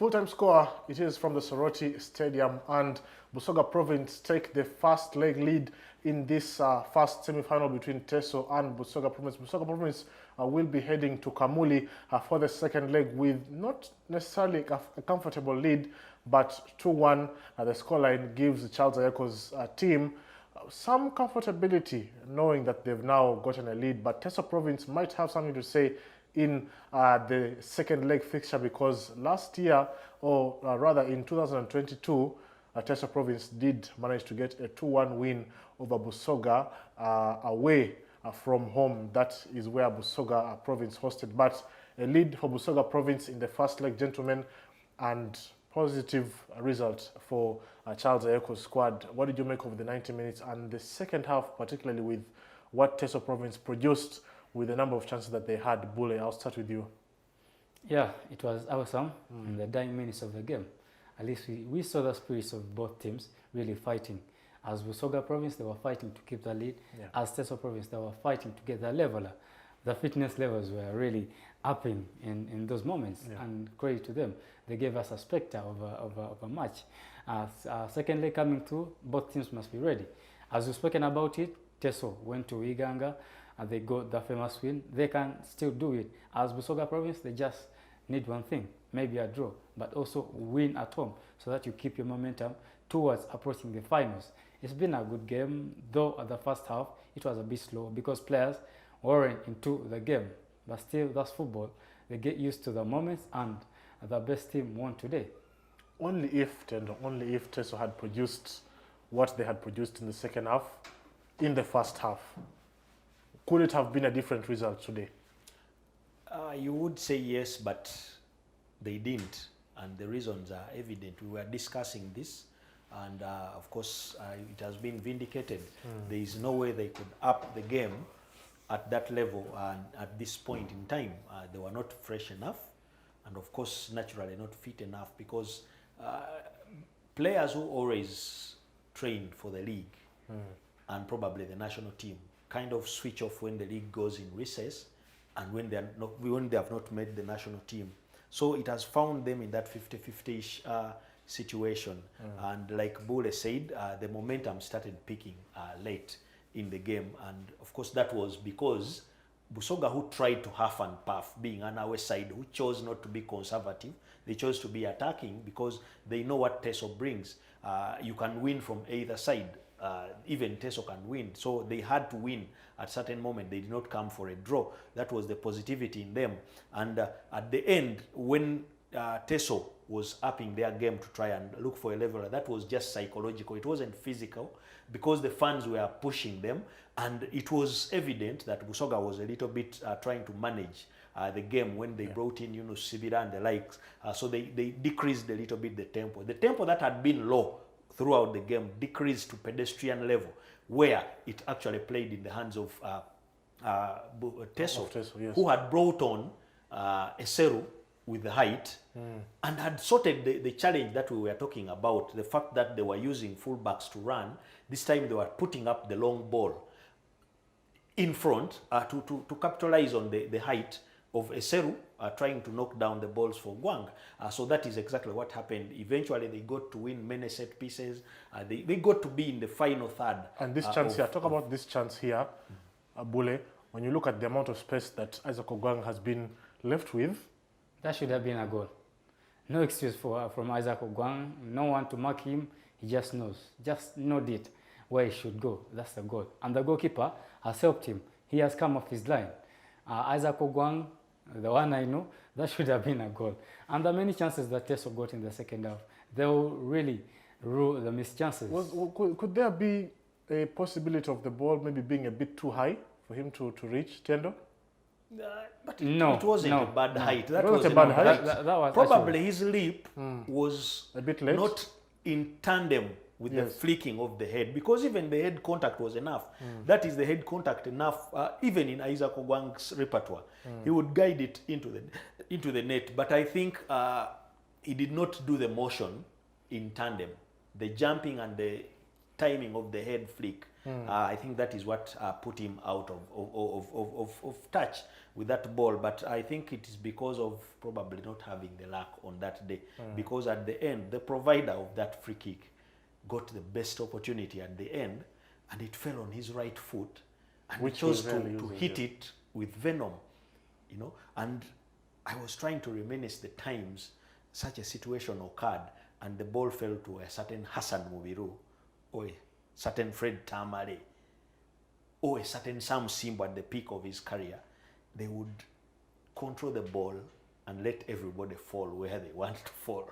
Full-time score, it is from the Soroti Stadium, and Busoga Province take the first leg lead in this first semi-final between TESO and Busoga Province. Busoga Province will be heading to Kamuli for the second leg with not necessarily a comfortable lead, but 2-1. The scoreline gives the Charles Ayako's team some comfortability, knowing that they've now gotten a lead, but TESO Province might have something to say in the second leg fixture, because last year, or rather in 2022, TESO Province did manage to get a 2-1 win over Busoga away from home. That is where Busoga Province hosted, but a lead for Busoga Province in the first leg, gentlemen, and positive result for Charles Ayako's squad. What did you make of the 90 minutes and the second half, particularly with what TESO Province produced with the number of chances that they had? Bule, I'll start with you. Yeah, it was awesome in the dying minutes of the game. At least we saw the spirits of both teams really fighting. As Busoga Province, they were fighting to keep the lead. Yeah. As TESO Province, they were fighting to get the leveler. The fitness levels were really upping in those moments, yeah. And credit to them. They gave us a spectre of a match. Second leg coming through, both teams must be ready. As we've spoken about it, TESO went to Iganga and they got the famous win. They can still do it. As Busoga Province, they just need one thing, maybe a draw, but also win at home so that you keep your momentum towards approaching the finals. It's been a good game, though at the first half it was a bit slow because players weren't into the game. But still, that's football. They get used to the moments, and the best team won today. Only if TESO had produced what they had produced in the second half, in the first half, could it have been a different result today? You would say yes, but they didn't, and the reasons are evident. We were discussing this, and of course it has been vindicated. There is no way they could up the game at that level, and at this point in time they were not fresh enough, and of course naturally not fit enough, because players who always trained for the league and probably the national team kind of switch off when the league goes in recess and when they have not made the national team. So it has found them in that 50-50-ish situation. And like Bule said, the momentum started picking late in the game. And of course that was because Busoga, who tried to huff and puff, being on our side, who chose not to be conservative, they chose to be attacking because they know what TESO brings. You can win from either side. Even TESO can win. So they had to win at a certain moment. They did not come for a draw. That was the positivity in them. And at the end, when TESO was upping their game to try and look for a leveler, that was just psychological. It wasn't physical, because the fans were pushing them, and it was evident that Busoga was a little bit trying to manage the game when they brought in Yunus Sibira and the likes. So they decreased a little bit the tempo. The tempo that had been low throughout the game decreased to pedestrian level, where it actually played in the hands of TESO, yes, who had brought on Eseru with the height and had sorted the challenge that we were talking about, the fact that they were using fullbacks to run. This time they were putting up the long ball in front to capitalize on the height of Eseru, trying to knock down the balls for Gwang. So that is exactly what happened. Eventually they got to win many set pieces. They got to be in the final third. And this chance here, talk about this chance here, Bule, when you look at the amount of space that Isaac Ogwang has been left with. That should have been a goal. No excuse from Isaac Ogwang. No one to mark him. He just knows. Just know it where he should go. That's the goal. And the goalkeeper has helped him. He has come off his line. Isaac Ogwang, the one I know, that should have been a goal. And the many chances that TESO got in the second half, they will really rule the missed chances. Could there be a possibility of the ball maybe being a bit too high for him to reach, Tendo? But it wasn't a bad height. That was a bad height. That was probably his leap was a bit late, not in tandem with the flicking of the head, because even the head contact was enough. That is the head contact enough, even in Isaac Ogwang's repertoire. He would guide it into the net. But I think he did not do the motion in tandem. The jumping and the timing of the head flick. I think that is what put him out of touch with that ball. But I think it is because of probably not having the luck on that day. Because at the end, the provider of that free kick got the best opportunity at the end, and it fell on his right foot, and Which he chose he really to uses, hit it with venom, you know. And I was trying to reminisce the times such a situation occurred, and the ball fell to a certain Hassan Mubiru, or a certain Fred Tamale, or a certain Sam Simba at the peak of his career. They would control the ball and let everybody fall where they want to fall.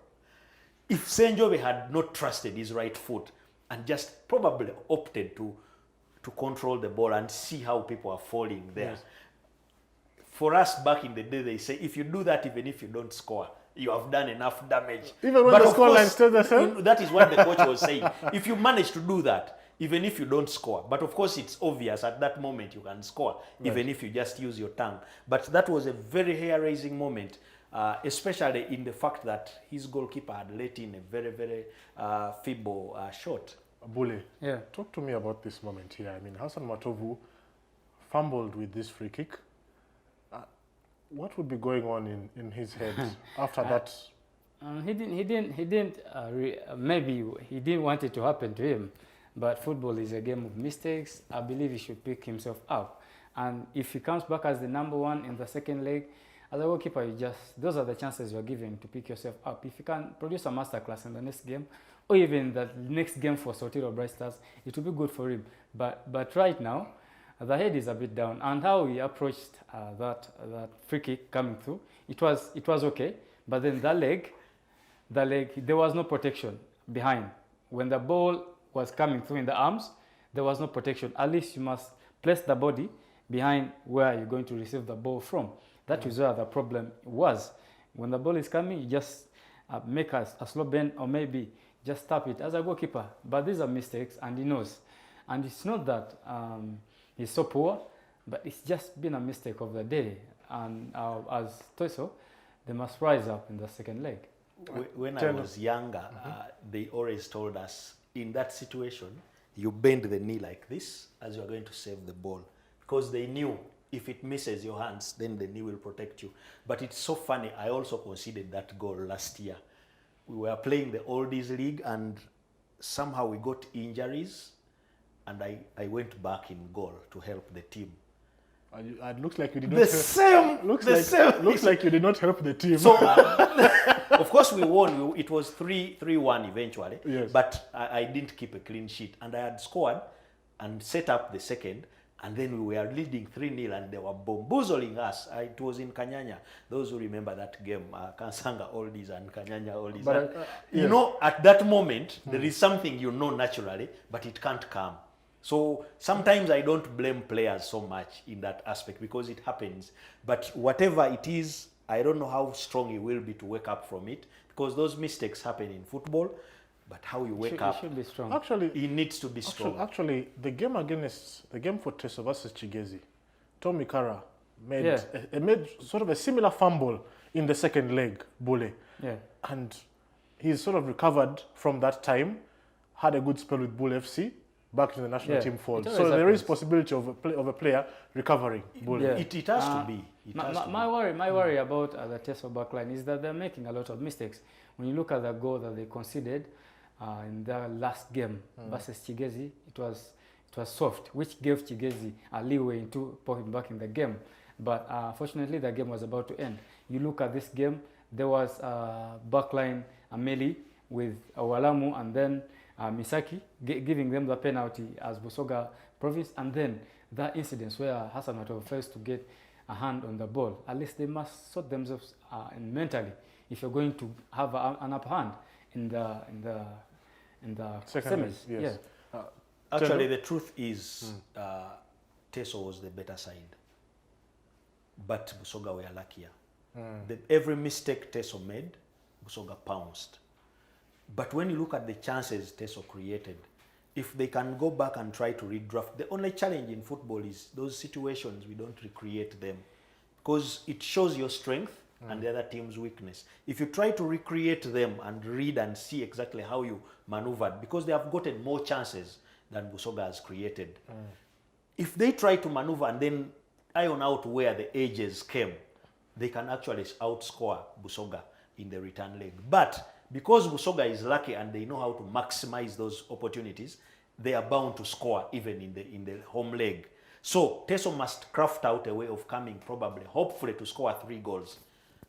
If Senjobe had not trusted his right foot and just probably opted to control the ball and see how people are falling there. Yes. For us back in the day, they say, if you do that, even if you don't score, you have done enough damage. Even when But the of scoreline course, stays the same? that is what the coach was saying. If you manage to do that, even if you don't score, but of course it's obvious at that moment you can score, even if you just use your tongue. But that was a very hair-raising moment, especially in the fact that his goalkeeper had let in a very, very feeble shot. Bule, Yeah. talk to me about this moment here. I mean, Hassan Matovu fumbled with this free kick. What would be going on in his head after that? Maybe he didn't want it to happen to him, but football is a game of mistakes. I believe he should pick himself up. And if he comes back as the #1 in the second leg, as a goalkeeper, those are the chances you're given to pick yourself up. If you can produce a masterclass in the next game, or even the next game for Sotiro Bright Stars, it will be good for him. But right now, the head is a bit down, and how he approached that free kick coming through, it was okay. But then the leg, there was no protection behind. When the ball was coming through in the arms, there was no protection. At least you must place the body behind where you're going to receive the ball from. That is where the problem was. When the ball is coming, you just make a slow bend, or maybe just tap it as a goalkeeper. But these are mistakes, and he knows. And it's not that he's so poor, but it's just been a mistake of the day. And as TESO, they must rise up in the second leg. When I was younger, they always told us, in that situation, you bend the knee like this as you are going to save the ball. Because they knew if it misses your hands, then the knee will protect you. But it's so funny, I also conceded that goal last year. We were playing the Oldies League, and somehow we got injuries, and I went back in goal to help the team. It looks like you did not. Looks like you did not help the team. So, of course, we won. It was 3-1 eventually. Yes. But I didn't keep a clean sheet, and I had scored and set up the second. And then we were leading 3-0, and they were bamboozling us. It was in Kanyanya. Those who remember that game, Kansanga Oldies and Kanyanya Oldies. But, you yes. know, at that moment, there is something you know naturally, but it can't come. So sometimes I don't blame players so much in that aspect, because it happens. But whatever it is, I don't know how strong he will be to wake up from it, because those mistakes happen in football. But how you wake up, should be strong. Actually, he needs to be strong. Actually, the game for TESO versus Chigezi, Tommy Kara made sort of a similar fumble in the second leg, Bule. Yeah. And he's sort of recovered from that time, had a good spell with Bull FC, back to the national team fold. So there is possibility of a player recovering. Bull. Yeah. It has to be. My worry about the TESO backline is that they're making a lot of mistakes. When you look at the goal that they conceded in their last game versus Chigezi, it was soft, which gave Chigezi a leeway into popping back in the game. But fortunately, the game was about to end. You look at this game, there was backline Ameli with Awalamu, and then Misaki giving them the penalty as BUSOGA province, and then that incident where Hassan Matovu fails to get a hand on the ball. At least they must sort themselves mentally if you're going to have an upper hand in the semis. Yes. Yeah. Actually, the truth is, TESO was the better side, but BUSOGA were luckier. Every mistake TESO made, BUSOGA pounced. But when you look at the chances TESO created, if they can go back and try to redraft, the only challenge in football is those situations, we don't recreate them. Because it shows your strength, and the other team's weakness. If you try to recreate them and read and see exactly how you maneuvered, because they have gotten more chances than BUSOGA has created. If they try to maneuver and then iron out where the edges came, they can actually outscore BUSOGA in the return leg. But because BUSOGA is lucky and they know how to maximize those opportunities, they are bound to score even in the home leg. So TESO must craft out a way of coming, probably, hopefully, to score 3 goals.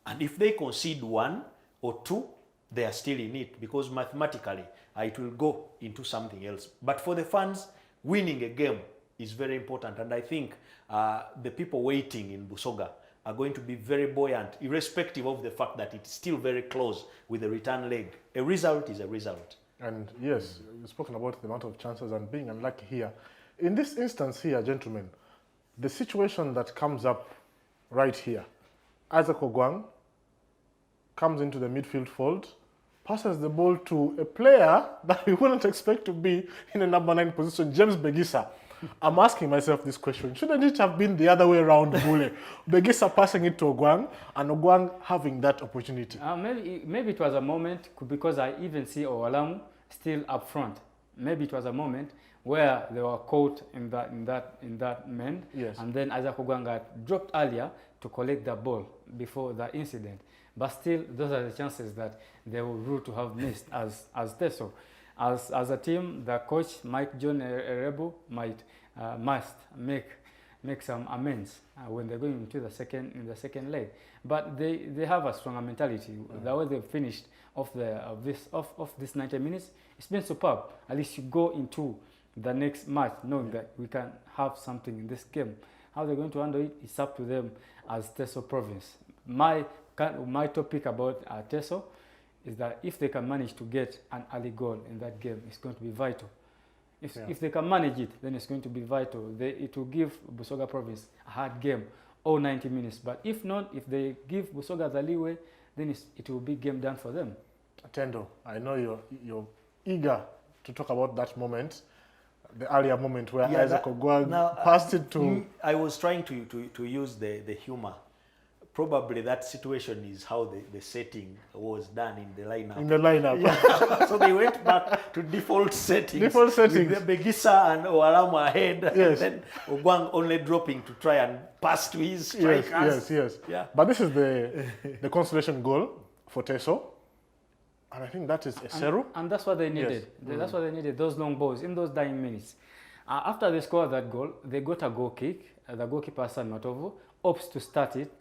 And if they concede 1 or 2, they are still in it, because mathematically it will go into something else. But for the fans, winning a game is very important. And I think the people waiting in BUSOGA are going to be very buoyant, irrespective of the fact that it's still very close with the return leg. A result is a result. And yes, you've spoken about the amount of chances and being unlucky here. In this instance here, gentlemen, the situation that comes up right here, Isaac Ogwang comes into the midfield fold, passes the ball to a player that we wouldn't expect to be in a number 9 position, James Begisa. I'm asking myself this question. Shouldn't it have been the other way around, Bule? Begisa passing it to Ogwang and Ogwang having that opportunity? Maybe it was a moment, because I even see Owalamu still up front. Maybe it was a moment where they were caught in that mend, yes. And then Isaac Ogwang got dropped earlier to collect the ball before the incident. But still, those are the chances that they would rule to have missed as TESO. As a team, the coach, Mike John Erebu, must make some amends when they're going into the second leg. But they have a stronger mentality. The way they finished off this 90 minutes, it's been superb. At least you go into the next match knowing that we can have something in this game. How they're going to handle it is up to them as TESO province. My topic about TESO is that if they can manage to get an early goal in that game, it's going to be vital. If they can manage it, then it's going to be vital. It will give BUSOGA province a hard game, all 90 minutes. But if not, if they give BUSOGA the leeway, then it will be game done for them. Tendo, I know you're eager to talk about that moment, the earlier moment where Isaac Ogwang passed it to... I was trying to use the humor. Probably that situation is how the setting was done in the lineup. In the lineup. Yeah. So they went back to default settings. Default settings. With Begisa and Owalamu ahead. Yes. And then Ogwang only dropping to try and pass to his strikers. Yes. Yeah. But this is the consolation goal for TESO. And I think that is Eseru. And that's what they needed. Yes. That's what they needed, those long balls in those dying minutes. After they scored that goal, they got a goal kick. The goalkeeper, Hassan Matovo, opts to start it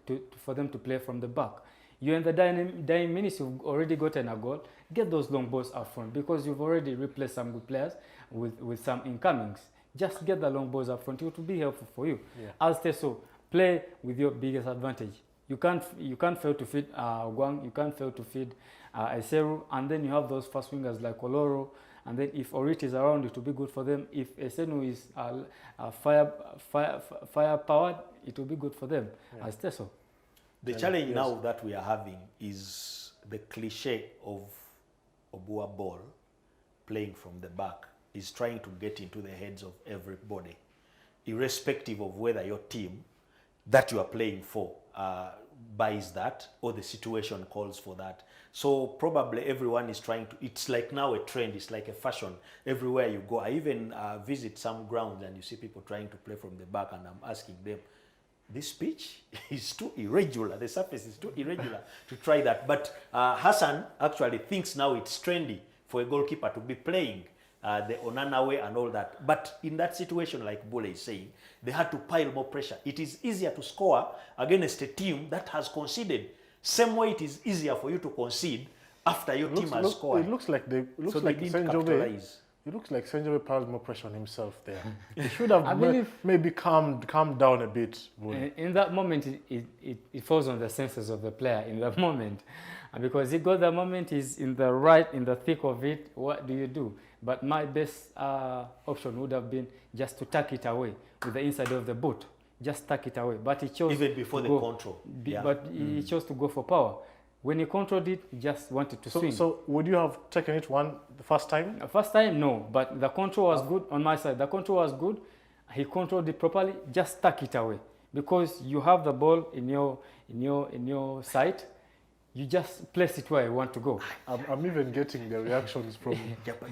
for them to play from the back. You're in the dying minutes, you've already gotten a goal. Get those long balls up front, because you've already replaced some good players with some incomings. Just get the long balls up front. It will be helpful for you. Yeah. As TESO, play with your biggest advantage. You can't fail to feed Ogwang, you can't fail to feed Eseru, and then you have those fast wingers like Oloro, and then if Orit is around, it will be good for them. If Esenu is fire powered, it will be good for them as TESO. The challenge now that we are having is the cliche of Obua ball playing from the back is trying to get into the heads of everybody, irrespective of whether your team that you are playing for buys that or the situation calls for that. So probably everyone is trying to, it's like now a trend, it's like a fashion everywhere you go. I even visit some grounds and you see people trying to play from the back, and I'm asking them, this pitch is too irregular, the surface is too irregular to try that. But Hassan actually thinks now it's trendy for a goalkeeper to be playing the Onana way and all that. But in that situation, like Bule is saying, they had to pile more pressure. It is easier to score against a team that has conceded. Same way it is easier for you to concede after your team has scored. It looks like they didn't capitalize. It looks like Senjobe piled more pressure on himself there. He should have maybe calmed down a bit. In that moment, it falls on the senses of the player in that moment. And because he got the moment, he's in the thick of it, what do you do? But my best option would have been just to tuck it away with the inside of the boot. Just tuck it away. But he chose even before the control. But he chose to go for power. When he controlled it, he just wanted to swing. So would you have taken it the first time? The first time, no. But the control was good on my side. The control was good. He controlled it properly. Just tuck it away, because you have the ball in in your site, you just place it where you want to go. I'm even getting the reactions from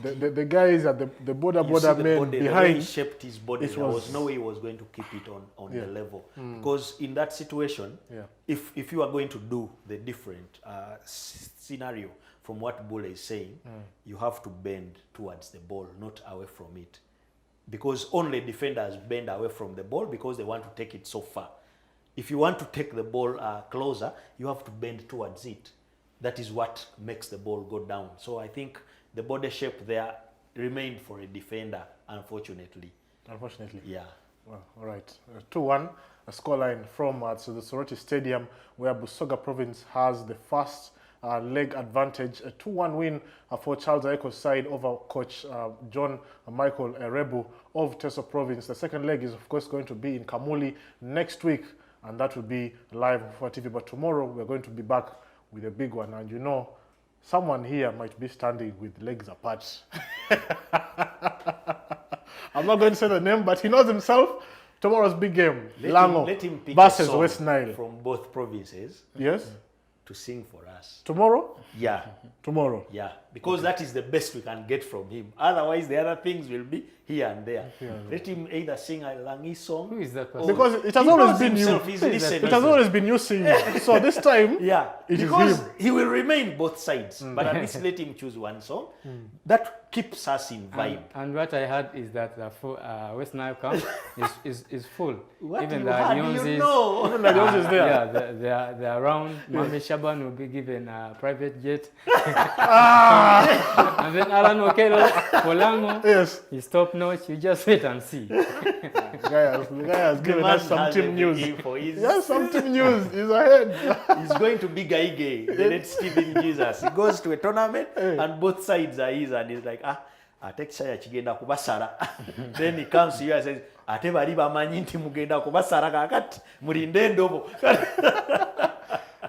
the guys at the border men the way behind. he shaped his body, there was no way he was going to keep it on the level. Because in that situation, if you are going to do the different scenario from what Bula is saying, you have to bend towards the ball, not away from it. Because only defenders bend away from the ball because they want to take it so far. If you want to take the ball closer, you have to bend towards it. That is what makes the ball go down. So I think the body shape there remained for a defender, unfortunately. Unfortunately. Yeah. Well, all right. 2-1, a scoreline from the Soroti Stadium, where Busoga Province has the first leg advantage. A 2-1 win for Charles Aeko's side over coach John Michael Erebu of TESO Province. The second leg is, of course, going to be in Kamuli next week, and that will be live on FUFA TV. But tomorrow, we're going to be back with a big one. And you know, someone here might be standing with legs apart. I'm not going to say the name, but he knows himself. Tomorrow's big game, Lango let him pick versus a song West Nile. from both provinces. Yes? To sing for us. Tomorrow? Yeah. Tomorrow. Yeah. Because that is the best we can get from him. Otherwise, the other things will be here and there. Let him either sing a Langi song. Who is that person? Because it has always been you. He's listening. It has always been you singing. So this time, Yeah, it is because him. he will remain both sides, but at least let him choose one song. That keeps us in vibe. And what I heard is that the West Nile camp is full. What Even you the had, Nyons you is, know. Even the Jones is there. Yeah, they're around. Mami Shaban will be given a private jet. And then Alan Okelo, Polango, Yes. he's top notch. You just wait and see. The guy has given man us some has team news. info. Yes, some team news. He's ahead. He's going to be Gaige, the late Stephen Jesus. He goes to a tournament and both sides are his, and he's like, ate kisaya kigenda kubasara. Then he comes to you and says, ate bali bamanyi nti mugenda kubasara kakati mulinde endobo.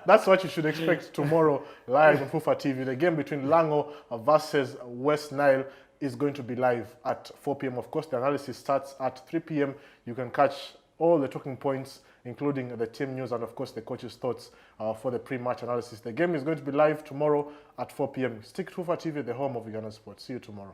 That's what you should expect tomorrow live on FUFA TV. The game between Lango versus West Nile is going to be live at 4 p.m. Of course, the analysis starts at 3 p.m. You can catch all the talking points, including the team news and, of course, the coach's thoughts for the pre-match analysis. The game is going to be live tomorrow at 4 p.m. Stick to FUFA TV, the home of Uganda sports. See you tomorrow.